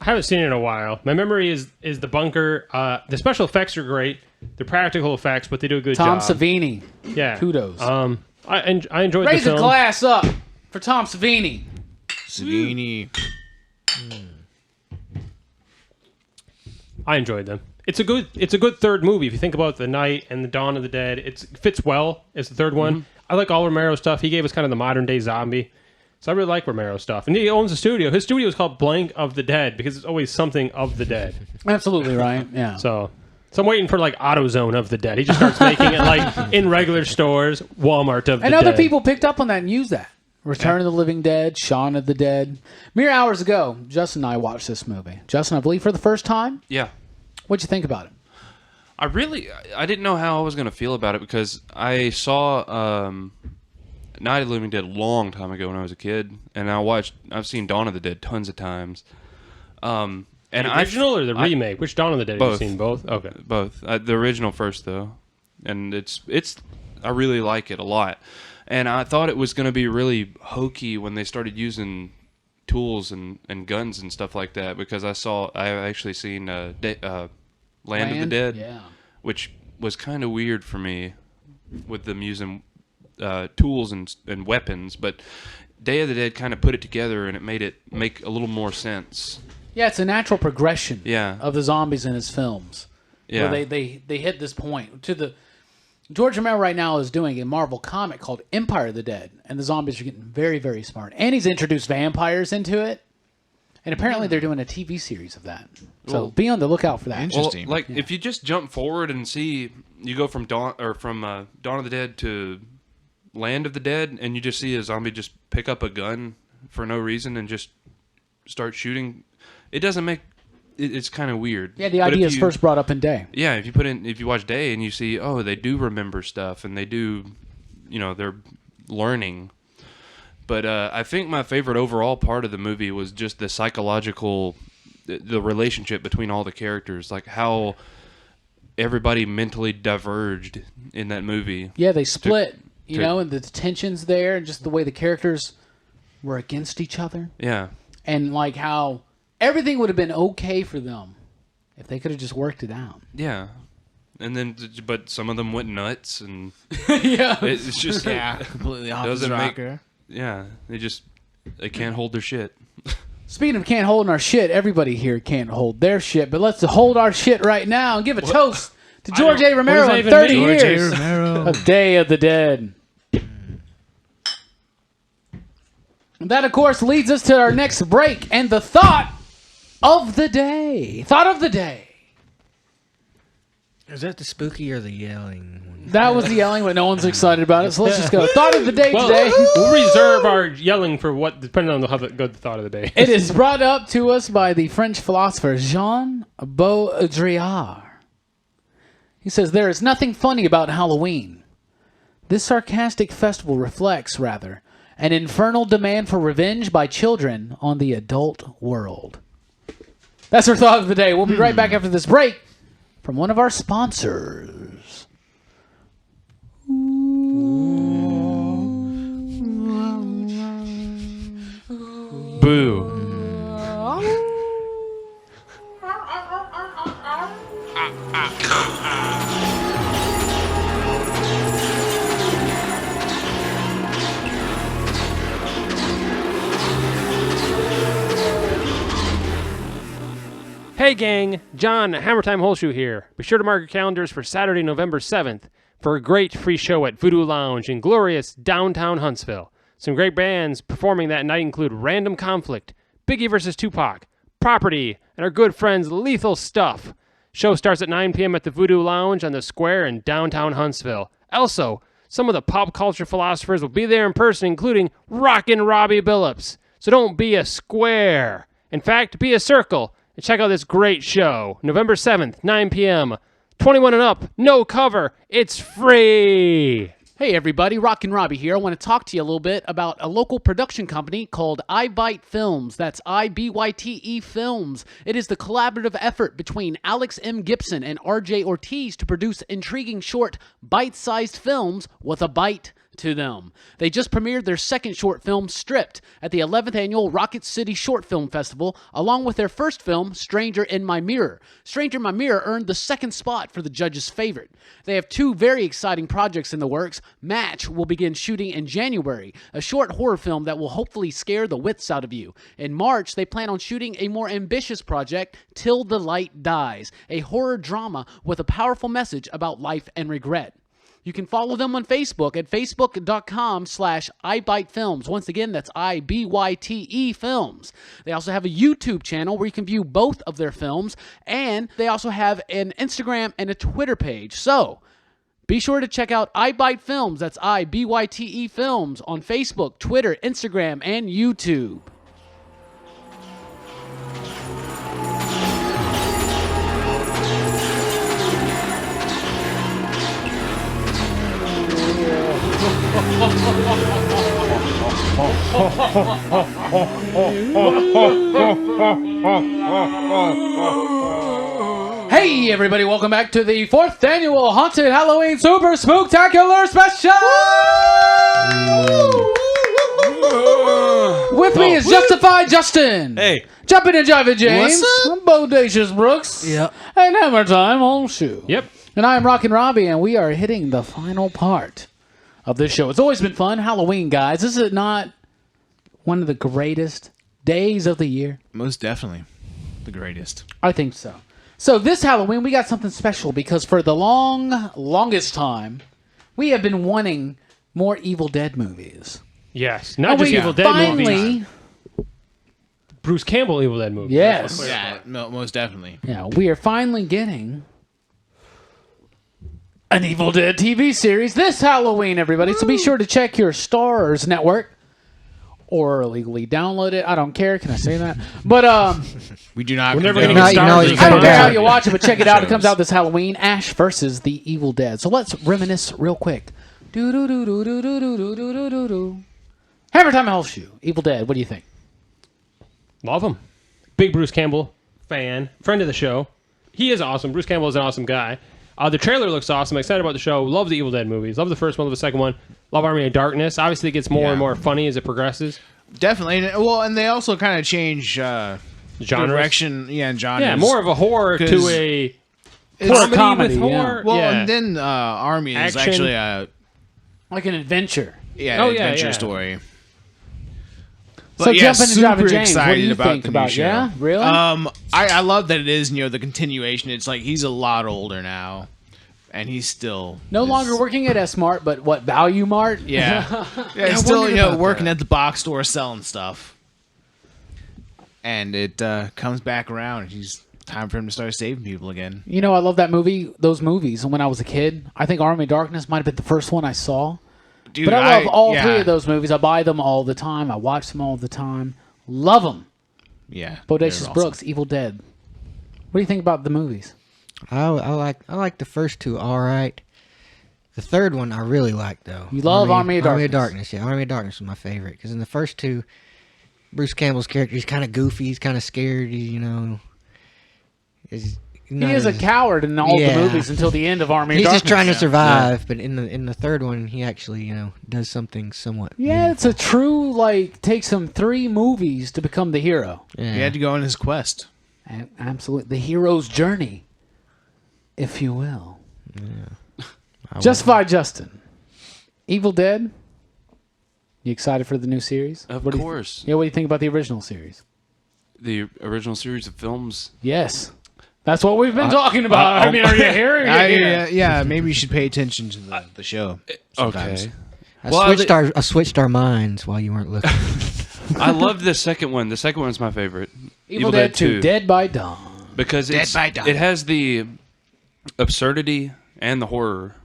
I haven't seen it in a while. My memory is the bunker. The special effects are great. The practical effects, but they do a good Tom job. Savini. Yeah. Kudos. I enjoyed Raise the a film. glass up for Tom Savini. Savini. I enjoyed them. It's a good third movie. If you think about the Night and the Dawn of the Dead, it fits well as the third one. I like all Romero's stuff. He gave us kind of the modern day zombie, so I really like Romero's stuff. And he owns a studio. His studio is called Blank of the Dead because it's always something of the dead. Absolutely right. Yeah. So I'm waiting for like AutoZone of the Dead. He just starts making it like in regular stores, Walmart of the And Dead. other people picked up on that and used that. Return of the Living Dead, Shaun of the Dead. Mere hours ago, Justin and I watched this movie. Justin, I believe for the first time. Yeah. What'd you think about it? I didn't know how I was going to feel about it because I saw Night of the Living Dead a long time ago when I was a kid, and I've seen Dawn of the Dead tons of times. And the original or the remake? Which Dawn of the Dead have you seen? Both? Okay. Both. The original first, though. And I really like it a lot. And I thought it was going to be really hokey when they started using tools and guns and stuff like that because I actually seen Land of the Dead, Yeah. which was kind of weird for me with them using tools and weapons. But Day of the Dead kind of put it together and it made it make a little more sense. Yeah, it's a natural progression Yeah. of the zombies in his films. Yeah. Where they hit this point. George Romero right now is doing a Marvel comic called Empire of the Dead, and the zombies are getting very, very smart. And he's introduced vampires into it, and apparently they're doing a TV series of that. So be on the lookout for that. Interesting. Well, if you just jump forward and see, you go from Dawn of the Dead to Land of the Dead, and you just see a zombie just pick up a gun for no reason and just start shooting. It doesn't make. It's kind of weird. Yeah, the idea is first brought up in Day. Yeah, if you watch Day and you see, they do remember stuff and they do, they're learning. But I think my favorite overall part of the movie was just the psychological, the relationship between all the characters, like how everybody mentally diverged in that movie. Yeah, they split, and the tensions there, and just the way the characters were against each other. Yeah. And like how everything would have been okay for them if they could have just worked it out. Yeah. And then, but some of them went nuts, and Yeah. it's just Completely opposite doesn't make- rocker. yeah, they can't hold their shit. Speaking of can't hold our shit, everybody here can't hold their shit, but let's hold our shit right now and give a toast to George A. Romero what on does that 30 even mean? George A. years Romero. of Day of the Dead. And that, of course, leads us to our next break and the thought of the day. Thought of the day. Is that the spooky or the yelling one? That was the yelling, but no one's excited about it, so let's just go. Thought of the day today. We'll reserve our yelling for depending on how good the thought of the day. It is brought up to us by the French philosopher Jean Baudrillard. He says, there is nothing funny about Halloween. This sarcastic festival reflects, rather, an infernal demand for revenge by children on the adult world. That's our thought of the day. We'll be right back after this break from one of our sponsors. Boo. Hey gang, John, Hammertime Holshoe here. Be sure to mark your calendars for Saturday, November 7th. for a great free show at Voodoo Lounge in glorious downtown Huntsville. Some great bands performing that night include Random Conflict, Biggie vs. Tupac, Property, and our good friends Lethal Stuff. Show starts at 9 p.m. at the Voodoo Lounge on the square in downtown Huntsville. Also, some of the pop culture philosophers will be there in person, including Rockin Robbie Billups. So don't be a square. In fact, be a circle and check out this great show. November 7th, 9 p.m. 21 and up, no cover. It's free. Hey everybody, Rockin Robbie here. I want to talk to you a little bit about a local production company called iByte Films. That's IBYTE Films. It is the collaborative effort between Alex M. Gibson and RJ Ortiz to produce intriguing short, bite-sized films with a bite to them. They just premiered their second short film, Stripped, at the 11th Annual Rocket City Short Film Festival, along with their first film, Stranger in My Mirror. Stranger in My Mirror earned the second spot for the judges' favorite. They have two very exciting projects in the works. Match will begin shooting in January, a short horror film that will hopefully scare the wits out of you. In March, they plan on shooting a more ambitious project, Till the Light Dies, a horror drama with a powerful message about life and regret. You can follow them on Facebook at facebook.com/iByteFilms. Once again, that's IBYTE Films. They also have a YouTube channel where you can view both of their films, and they also have an Instagram and a Twitter page. So, be sure to check out iByte Films, that's IBYTE Films, on Facebook, Twitter, Instagram, and YouTube. Hey everybody, welcome back to the 4th annual Haunted Halloween Super Spooktacular Special! With me is Justified Justin. Hey. Jumpin and Jivin James. What's I'm Bodacious Brooks. Yep. And Hammertime Holshoe. Yep. And I am Rockin Robbie, and we are hitting the final part of this show. It's always been fun. Halloween, guys. Is it not one of the greatest days of the year? Most definitely. The greatest. I think so. So this Halloween, we got something special because for the longest time, we have been wanting more Evil Dead movies. Yes. Not And just we Evil Dead finally, movies. Bruce Campbell Evil Dead movies. yes. Yeah, most definitely. Yeah, we are finally getting an Evil Dead TV series this Halloween, everybody. So be sure to check your Starz network or illegally download it. I don't care. Can I say that? But We do not. We're never condone- gonna get No, started. you I don't care how down. you watch it, but check it out. It comes out this Halloween. Ash versus the Evil Dead. So let's reminisce real quick. Do do do do do do do do do do do. Hammertime Holshoe, Evil Dead. What do you think? Love him. Big Bruce Campbell fan. Friend of the show. He is awesome. Bruce Campbell is an awesome guy. The trailer looks awesome. Excited about the show. Love the Evil Dead movies. Love the first one. Love the second one. Love Army of Darkness. Obviously, it gets more and more funny as it progresses. Definitely. Well, and they also kind of change Genres. direction. Yeah, and genres. Yeah, more of a horror to 'Cause a it's- comedy, with yeah. horror. Well, yeah. and then Army is Action. actually a Like an adventure. adventure yeah. story. So yeah, Jumpin and super Jivin James, what do excited you about think the new about? show. Yeah, really? I love that it is the continuation. It's like he's a lot older now, and he's still no longer working at S-Mart, but what, Value Mart? Yeah, he's still wondered about working that. at the box store selling stuff, and it comes back around. He's time for him to start saving people again. You know, I love that movie, those movies. When I was a kid, I think Army of Darkness might have been the first one I saw. Dude, But I love all yeah, three of those movies. I buy them all the time. I watch them all the time. Love them. Yeah, Bodacious they're awesome. Brooks, Evil Dead. What do you think about the movies? I like the first two. All right. The third one I really like though. You love Army of Army of Darkness. Darkness. Yeah, Army of Darkness was my favorite because in the first two, Bruce Campbell's character he's kind of goofy. He's kind of scared. He He is a coward in all the movies until the end of Army of He's Darkness. just trying to survive, but in the third one, he actually does something somewhat. Yeah, it's a true, takes him 3 movies to become the hero. Yeah. He had to go on his quest. Absolutely. The hero's journey, if you will. Justified Justin. Evil Dead. You excited for the new series? Of What do you course. what do you think about the original series? The original series of films. Yes. That's what we've been talking about. I mean, are you hearing it? Yeah, maybe you should pay attention to the show. Sometimes. Okay. I switched our minds while you weren't looking. I loved the second one. The second one's my favorite. Evil Dead 2, Dead by Dawn. Because Dead by Dawn. it has the absurdity and the horror,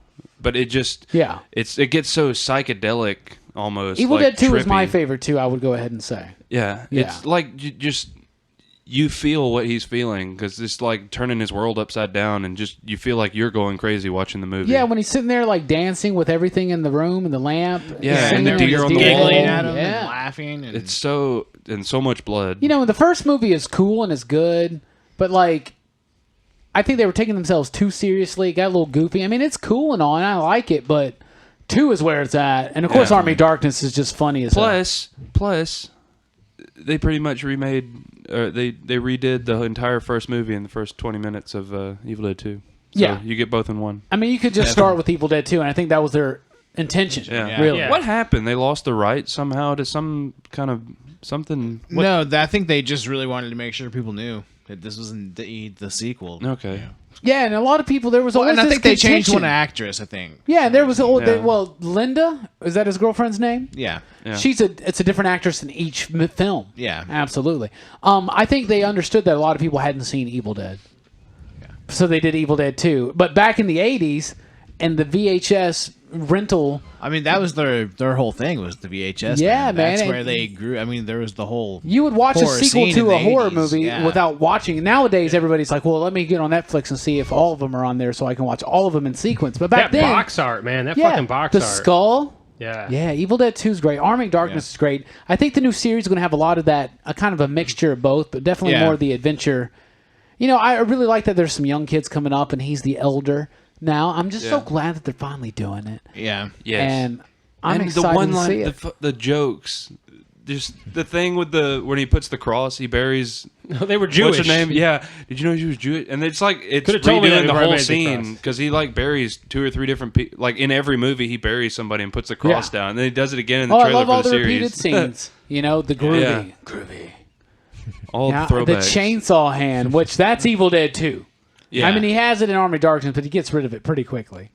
but it just it gets so psychedelic almost. Evil like Dead 2 is my trippy. favorite too. I would go ahead and say. Yeah, Yeah. it's like you feel what he's feeling because it's like turning his world upside down, and just you feel like you're going crazy watching the movie. Yeah, when he's sitting there like dancing with everything in the room and the lamp. Yeah, singing and the deer on the wall. Giggling at him Yeah. and laughing. And It's so much blood. You know, the first movie is cool and it's good, but like, I think they were taking themselves too seriously. It got a little goofy. I mean, it's cool and all, and I like it, but 2 is where it's at. And of course, Yeah. Army of Darkness is just funny as hell. Plus, they pretty much remade. They redid the entire first movie in the first 20 minutes of Evil Dead 2. So Yeah. you get both in one. I mean, you could just start with Evil Dead 2, and I think that was their intention. Yeah. Really. Yeah. What happened? They lost the rights somehow to some kind of something. no, I think they just really wanted to make sure people knew that this was indeed the sequel. Okay. Yeah, and a lot of people, there was always And I this think they changed contention. one actress, I think. Yeah, and there was Yeah. well, Linda, is that his girlfriend's name? Yeah. Yeah. It's a different actress in each film. Yeah. Absolutely. I think they understood that a lot of people hadn't seen Evil Dead. So they did Evil Dead 2. But back in the 80s, and the VHS rental, I mean, that was their whole thing was the VHS. Yeah, man, That's and- where they grew. I mean, there was the whole. you would watch a horror sequel scene to in a the horror 80s, movie yeah. without watching. Nowadays, everybody's like, well, let me get on Netflix and see if all of them are on there so I can watch all of them in sequence. But back That then, box art, man. That yeah, fucking box the art. skull. Yeah. Yeah, Evil Dead 2 is great. Army of Darkness is great. I think the new series is going to have a lot of that, a kind of a mixture of both, but definitely Yeah. more of the adventure. You know, I really like that there's some young kids coming up, and he's the elder now. I'm just so Yeah. glad that they're finally doing it. Yeah. Yes. And I'm and excited the one to line, see it. the jokes, just the thing with when he puts the cross, he buries. They were Jewish. What's her name? Yeah. Did you know she was Jewish? And it's like it's Could've told me that redoing the before I whole made the scene cross. because he like buries 2 or 3 different people. Like in every movie, he buries somebody and puts the cross Yeah. down. And then he does it again in the Oh, I trailer love for all the the series. repeated scenes. You know, the groovy. Yeah. Groovy. All Yeah, the the throwbacks. chainsaw hand, which that's Evil Dead 2. Yeah. I mean, he has it in Army of Darkness, but he gets rid of it pretty quickly.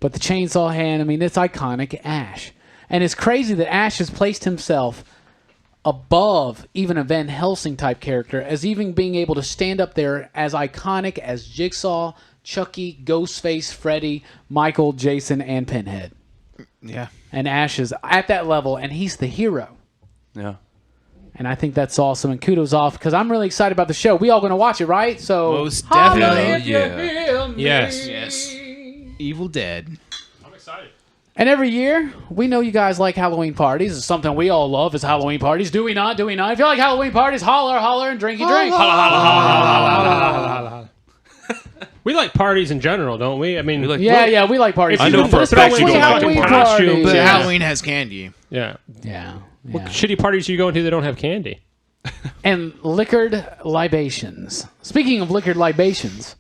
But the chainsaw hand, I mean, it's iconic Ash. And it's crazy that Ash has placed himself above even a Van Helsing type character, as even being able to stand up there as iconic as Jigsaw, Chucky, Ghostface, Freddy, Michael, Jason, and Pinhead. Yeah. And Ash is at that level, and he's the hero. Yeah. And I think that's awesome. And kudos off, because I'm really excited about the show. We all going to watch it, right? So Most holla definitely. if you Yeah. feel me. Yes. Yes. Evil Dead. I'm excited. And every year, we know you guys like Halloween parties. It's something we all love is Halloween parties. Do we not? Do we not? If you like Halloween parties, holler, holler, and drinky drink. We like parties in general, don't we? I mean, We like- Yeah, we like parties. If you I know for a fact Especially you don't like Halloween them. parties. But Yeah. Halloween has candy. yeah. Yeah. What shitty parties are you going to that don't have candy? And liquored libations. Speaking of liquored libations,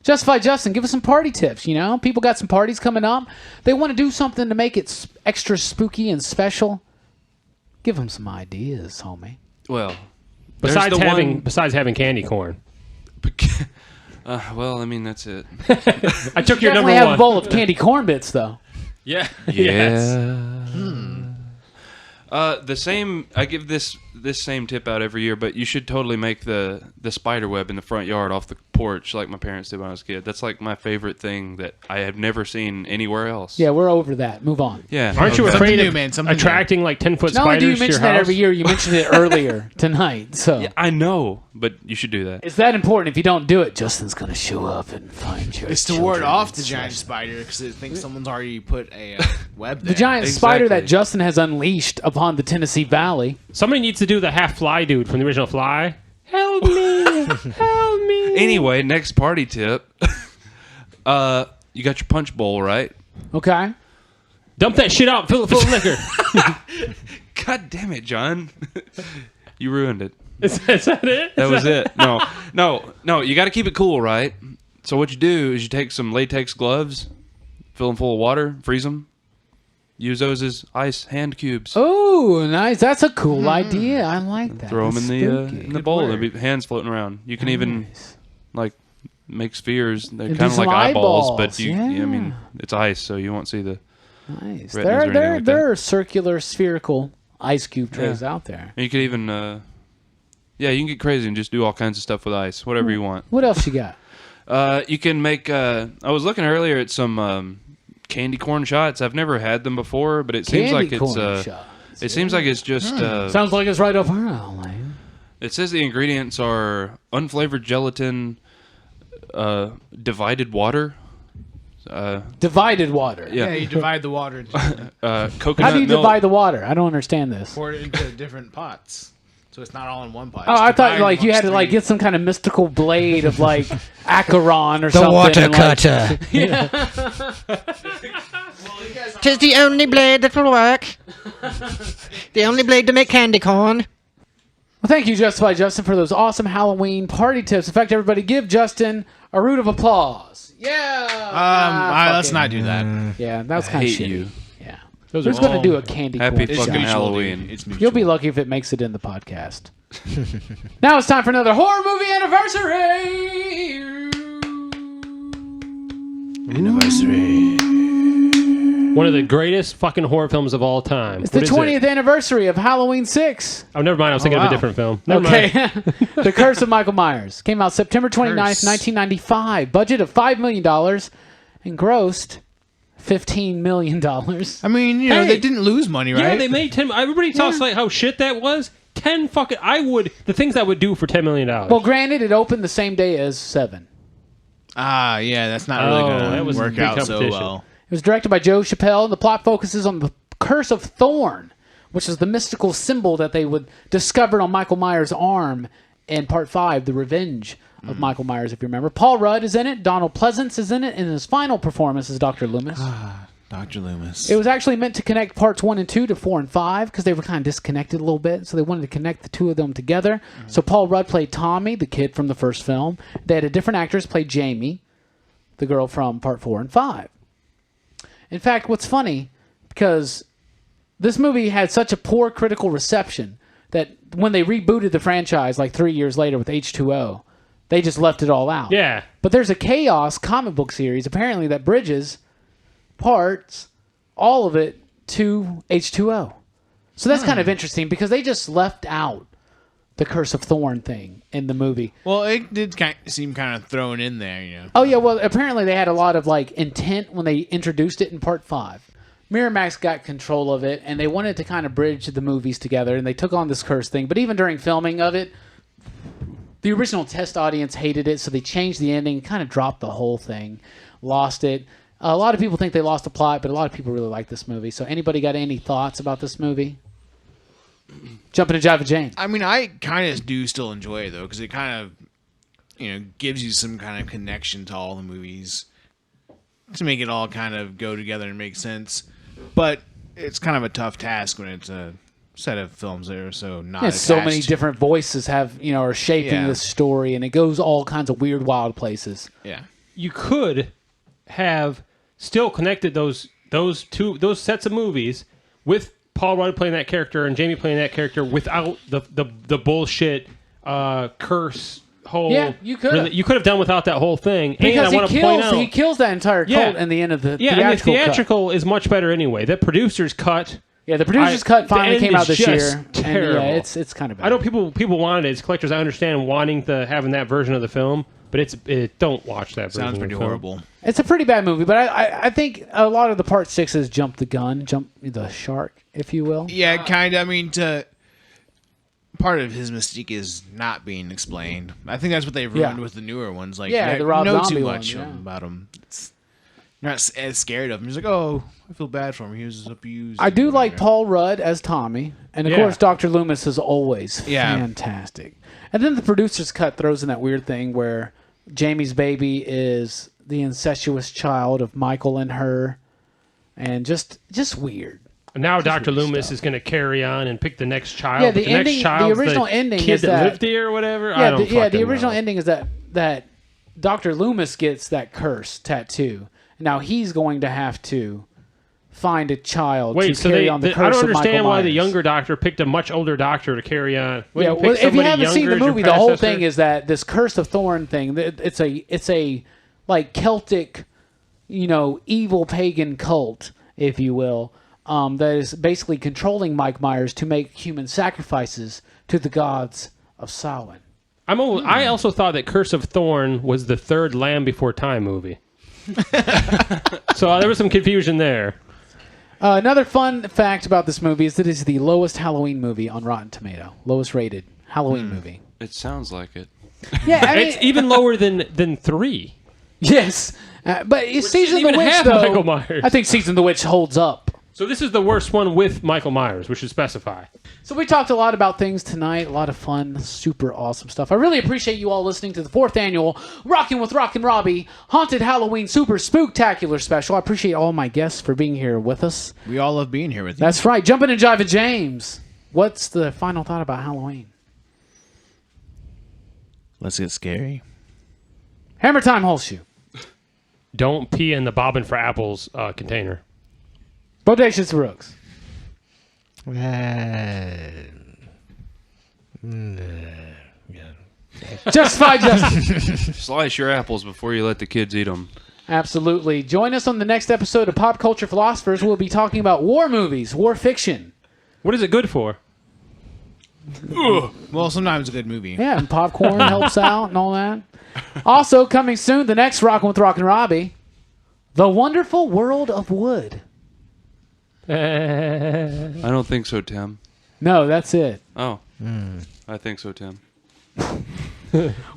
Justify Justin, give us some party tips. You know, people got some parties coming up. They want to do something to make it extra spooky and special. Give them some ideas, homie. Well, Besides there's the having candy corn. well, I mean that's it. I took your Definitely number have one. a bowl of candy corn bits, though. Yeah. Yeah. The same. I give this same tip out every year, but you should totally make the spider web in the front yard off the porch like my parents did when I was a kid. That's like my favorite thing that I have never seen anywhere else. Yeah, we're over that. Move on. Yeah. Aren't you okay. afraid Something of new, man, something new. attracting like 10-foot Not only spiders do you to your mention that house? every year, you mentioned it earlier tonight. So I know, but you should do that. it's that important. If you don't do it, Justin's going to show up and find you. It's to ward off the giant spider because it thinks someone's already put a web there. The giant spider that Exactly. Justin has unleashed upon the Tennessee Valley. Somebody needs to do the half fly dude from the original Fly. Help me! Help me! Anyway, next party tip. You got your punch bowl, right? Okay. Dump that shit out. Fill it full of liquor. God damn it, John. You ruined it. Is that it? That was it. No. You got to keep it cool, right? So what you do is you take some latex gloves, fill them full of water, freeze them, use those as ice hand cubes. Oh, nice. That's a cool idea. I like that. Throw them That's in spooky. the bowl. There'll be hands floating around. You can even like makes spheres. They're And kind of some like eyeballs, but eyeballs, you, I mean, yeah. it's ice, so you won't see the. Nice. Retinas or anything like There are circular, spherical ice cube trays Yeah. out there. You could even, yeah, you can get crazy and just do all kinds of stuff with ice, whatever you want. What else you got? You can make. I was looking earlier at some candy corn shots. I've never had them before, but it seems like Candy it's. corn shots. It seems like it's just. Sounds like it's right up our alley. It says the ingredients are unflavored gelatin, divided water. Divided water. Yeah, Yeah, you divide the water into coconut How do you milk. divide the water? I don't understand this. pour it into different pots, so it's not all in one pot. Oh, It's I thought divided like you had to amongst like three. get some kind of mystical blade of like Acheron or The something. water and, like, cutter. Tis the only blade that will work. The only blade to make candy corn. Well, thank you, Justified Justin, for those awesome Halloween party tips. In fact, everybody give Justin a root of applause. Yeah. Let's not do that. Yeah, that was I kind of hate shitty. you. Yeah. Those Who's are going to all- do a candy Happy corn It's fucking shot? mutual, Halloween. dude. It's mutual. You'll be lucky if it makes it in the podcast. Now it's time for another horror movie anniversary. One of the greatest fucking horror films of all time. It's the What is it? 20th anniversary of Halloween 6. Oh, never mind. I was thinking of wow. a different film. Never mind. Okay. The Curse of Michael Myers came out September 29th, Curse. 1995. Budget of $5 million and grossed $15 million. I mean, you know, Hey. they didn't lose money, right? Yeah, they made 10. Everybody talks like how shit that was. 10 fucking. The things I would do for $10 million. Well, granted, it opened the same day as 7. Yeah, that's not really Oh, that gonna was work big out so competition. well. It was directed by Joe Chappelle, and the plot focuses on the Curse of Thorn, which is the mystical symbol that they would discover on Michael Myers' arm in Part 5, The Revenge of Michael Myers, if you remember. Paul Rudd is in it, Donald Pleasance is in it, and his final performance is Dr. Loomis. Dr. Loomis. It was actually meant to connect parts 1 and 2 to 4 and 5 because they were kind of disconnected a little bit, so they wanted to connect the two of them together. So Paul Rudd played Tommy, the kid from the first film. They had a different actress play Jamie, the girl from part 4 and 5. In fact, what's funny, because this movie had such a poor critical reception that when they rebooted the franchise like 3 years later with H2O, they just left it all out. Yeah. But there's a Chaos comic book series, apparently, that bridges parts, all of it, to H2O. So that's kind of interesting because they just left out the Curse of Thorn thing in the movie. Well, it did seem kind of thrown in there, you know. Oh, yeah, well, apparently they had a lot of, like, intent when they introduced it in Part 5. Miramax got control of it, and they wanted to kind of bridge the movies together, and they took on this curse thing. But even during filming of it, the original test audience hated it, so they changed the ending, kind of dropped the whole thing, lost it. A lot of people think they lost the plot, but a lot of people really like this movie. So anybody got any thoughts about this movie? Jumpin' to Jivin Jane. I mean, I kind of do still enjoy it, though, because it kind of, you know, gives you some kind of connection to all the movies to make it all kind of go together and make sense. But it's kind of a tough task when it's a set of films that are so not Yeah, so many attached. different voices are shaping Yeah. this story, and it goes all kinds of weird, wild places. Yeah. You could have still connected those sets of movies with Paul Rudd playing that character and Jamie playing that character without the bullshit curse whole. Yeah, you could. You could have done without that whole thing. Because and I want to point out, he kills that entire cult Yeah. in the end of the yeah, and the theatrical cut. theatrical is much better anyway. The producer's cut. Yeah, the producer's cut the finally end came out is this just year. terrible. And yeah, it's kind of bad. I know people wanted it. As collectors, I understand wanting having that version of the film, but don't watch that version. Sounds of pretty the film. horrible. It's a pretty bad movie, but I think a lot of the part 6s jump the shark, if you will. Yeah, kind of. I mean, part of his mystique is not being explained. I think that's what they've ruined Yeah. with the newer ones. Like, Yeah, you the Rob know Zombie too one, much yeah. about him. You're not as scared of him. He's like, oh, I feel bad for him. He was abused. I do and like whatever. Paul Rudd as Tommy, and of Yeah. course Dr. Loomis is always Yeah. fantastic. And then the producer's cut throws in that weird thing where Jamie's baby is the incestuous child of Michael and her, and just weird. And now Dr. weird Loomis stuff. is going to carry on and pick the next child. Yeah, but the ending- next child's the original ending kid is that that- lived here or whatever. I Yeah, don't the fucking original know. ending is that Dr. Loomis gets that curse tattoo. Now he's going to have to find a child Wait, to so carry on the curse I don't of Michael understand why the Myers. younger doctor picked a much older doctor to carry on. Yeah, Wouldn't well, pick if you somebody haven't seen younger the as your movie, the whole predecessor? thing is that this Curse of Thorn thing, it's a like Celtic, evil pagan cult, if you will, that is basically controlling Mike Myers to make human sacrifices to the gods of Samhain. I also thought that Curse of Thorn was the third Land Before Time movie. So there was some confusion there. Another fun fact about this movie is that it is the lowest Halloween movie on Rotten Tomato. Lowest rated Halloween movie. It sounds like it. Yeah, I mean, It's even lower than 3. yes. But Season of even the Witch, have though, Michael Myers. I think Season of the Witch holds up. So this is the worst one with Michael Myers, we should specify. So we talked a lot about things tonight, a lot of fun, super awesome stuff. I really appreciate you all listening to the 4th annual Rockin' with Rockin' Robbie Haunted Halloween Super Spooktacular special. I appreciate all my guests for being here with us. We all love being here with you. That's right. Jumpin' and Jivin' James. What's the final thought about Halloween? Let's get scary. Hammertime Holshoe. Don't pee in the bobbin for apples container. Bodacious Brooks. Justified Justice. Slice your apples before you let the kids eat them. Absolutely. Join us on the next episode of Pop Culture Philosophers. We'll be talking about war movies, war fiction. What is it good for? Well, sometimes a good movie. Yeah, and popcorn helps out and all that. Also, coming soon, the next Rockin' with Rockin' Robbie, The Wonderful World of Wood. I don't think so, Tim. No, that's it. Oh. I think so, Tim.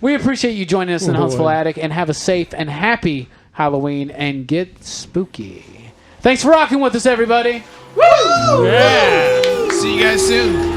We appreciate you joining us in Huntsville Attic, and have a safe and happy Halloween, and get spooky. Thanks for rocking with us, everybody. Woo! Yeah. See you guys soon.